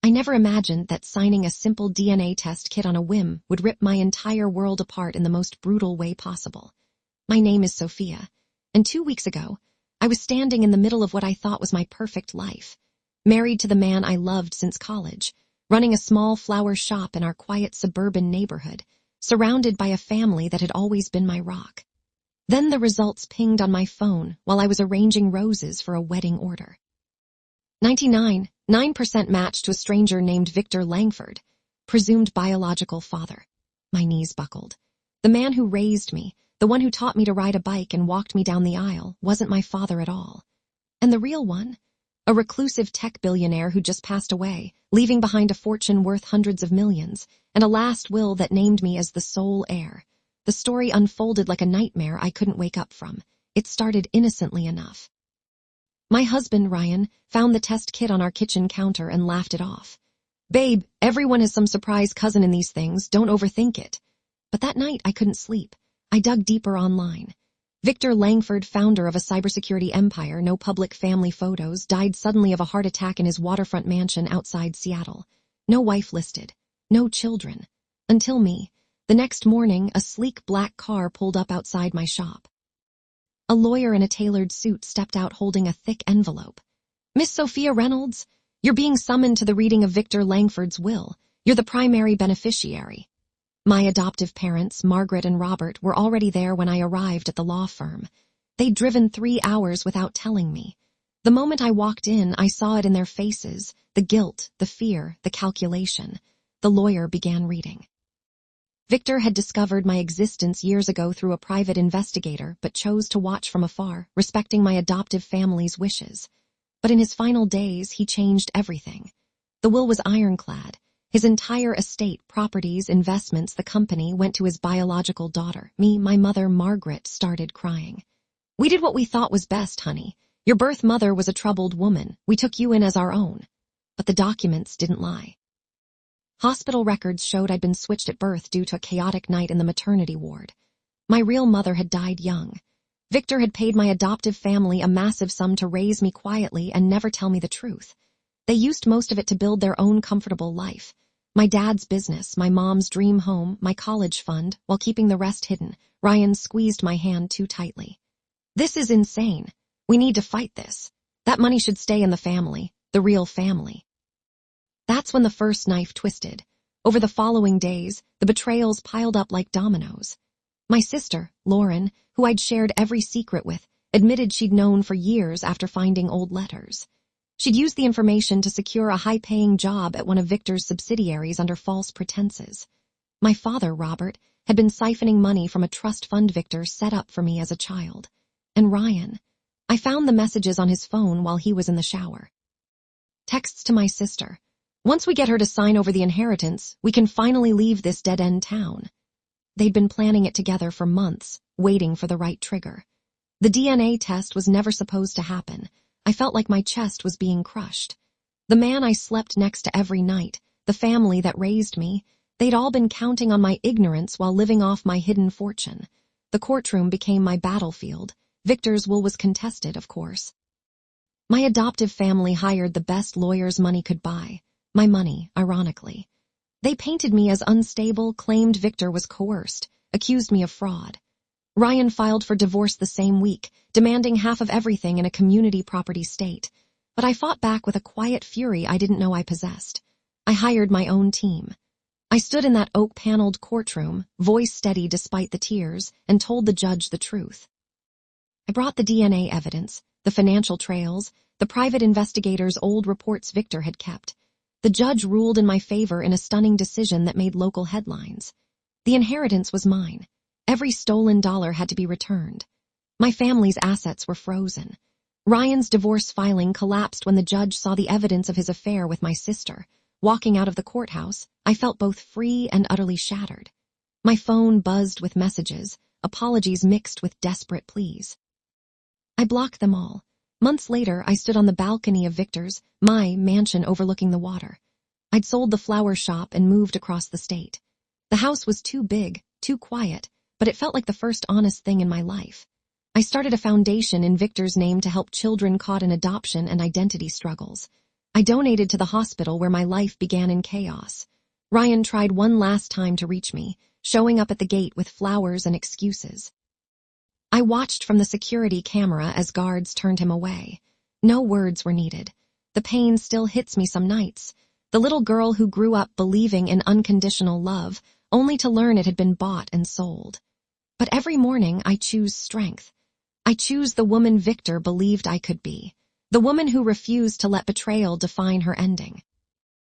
I never imagined that signing a simple DNA test kit on a whim would rip my entire world apart in the most brutal way possible. My name is Sophia, and 2 weeks ago, I was standing in the middle of what I thought was my perfect life, married to the man I loved since college, running a small flower shop in our quiet suburban neighborhood, surrounded by a family that had always been my rock. Then the results pinged on my phone while I was arranging roses for a wedding order. 99.9% match to a stranger named Victor Langford, presumed biological father. My knees buckled. The man who raised me, the one who taught me to ride a bike and walked me down the aisle, wasn't my father at all. And the real one? A reclusive tech billionaire who just passed away, leaving behind a fortune worth hundreds of millions, and a last will that named me as the sole heir. The story unfolded like a nightmare I couldn't wake up from. It started innocently enough. My husband, Ryan, found the test kit on our kitchen counter and laughed it off. "Babe, everyone has some surprise cousin in these things, don't overthink it." But that night I couldn't sleep. I dug deeper online. Victor Langford, founder of a cybersecurity empire, no public family photos, died suddenly of a heart attack in his waterfront mansion outside Seattle. No wife listed. No children. Until me. The next morning, a sleek black car pulled up outside my shop. A lawyer in a tailored suit stepped out holding a thick envelope. "Miss Sophia Reynolds, you're being summoned to the reading of Victor Langford's will. You're the primary beneficiary." My adoptive parents, Margaret and Robert, were already there when I arrived at the law firm. They'd driven 3 hours without telling me. The moment I walked in, I saw it in their faces, the guilt, the fear, the calculation. The lawyer began reading. Victor had discovered my existence years ago through a private investigator, but chose to watch from afar, respecting my adoptive family's wishes. But in his final days, he changed everything. The will was ironclad. His entire estate, properties, investments, the company went to his biological daughter. My mother, Margaret, started crying. "We did what we thought was best, honey. Your birth mother was a troubled woman. We took you in as our own." But the documents didn't lie. Hospital records showed I'd been switched at birth due to a chaotic night in the maternity ward. My real mother had died young. Victor had paid my adoptive family a massive sum to raise me quietly and never tell me the truth. They used most of it to build their own comfortable life. My dad's business, my mom's dream home, my college fund, while keeping the rest hidden. Ryan squeezed my hand too tightly. "This is insane. We need to fight this. That money should stay in the family, the real family." That's when the first knife twisted. Over the following days, the betrayals piled up like dominoes. My sister, Lauren, who I'd shared every secret with, admitted she'd known for years after finding old letters. She'd used the information to secure a high-paying job at one of Victor's subsidiaries under false pretenses. My father, Robert, had been siphoning money from a trust fund Victor set up for me as a child. And Ryan. I found the messages on his phone while he was in the shower. Texts to my sister. "Once we get her to sign over the inheritance, we can finally leave this dead-end town." They'd been planning it together for months, waiting for the right trigger. The DNA test was never supposed to happen. I felt like my chest was being crushed. The man I slept next to every night, the family that raised me, they'd all been counting on my ignorance while living off my hidden fortune. The courtroom became my battlefield. Victor's will was contested, of course. My adoptive family hired the best lawyers money could buy. My money, ironically. They painted me as unstable, claimed Victor was coerced, accused me of fraud. Ryan filed for divorce the same week, demanding half of everything in a community property state. But I fought back with a quiet fury I didn't know I possessed. I hired my own team. I stood in that oak-paneled courtroom, voice steady despite the tears, and told the judge the truth. I brought the DNA evidence, the financial trails, the private investigator's old reports Victor had kept. The judge ruled in my favor in a stunning decision that made local headlines. The inheritance was mine. Every stolen dollar had to be returned. My family's assets were frozen. Ryan's divorce filing collapsed when the judge saw the evidence of his affair with my sister. Walking out of the courthouse, I felt both free and utterly shattered. My phone buzzed with messages, apologies mixed with desperate pleas. I blocked them all. Months later, I stood on the balcony of Victor's, my mansion overlooking the water. I'd sold the flower shop and moved across the state. The house was too big, too quiet, but it felt like the first honest thing in my life. I started a foundation in Victor's name to help children caught in adoption and identity struggles. I donated to the hospital where my life began in chaos. Ryan tried one last time to reach me, showing up at the gate with flowers and excuses. I watched from the security camera as guards turned him away. No words were needed. The pain still hits me some nights. The little girl who grew up believing in unconditional love, only to learn it had been bought and sold. But every morning I choose strength. I choose the woman Victor believed I could be. The woman who refused to let betrayal define her ending.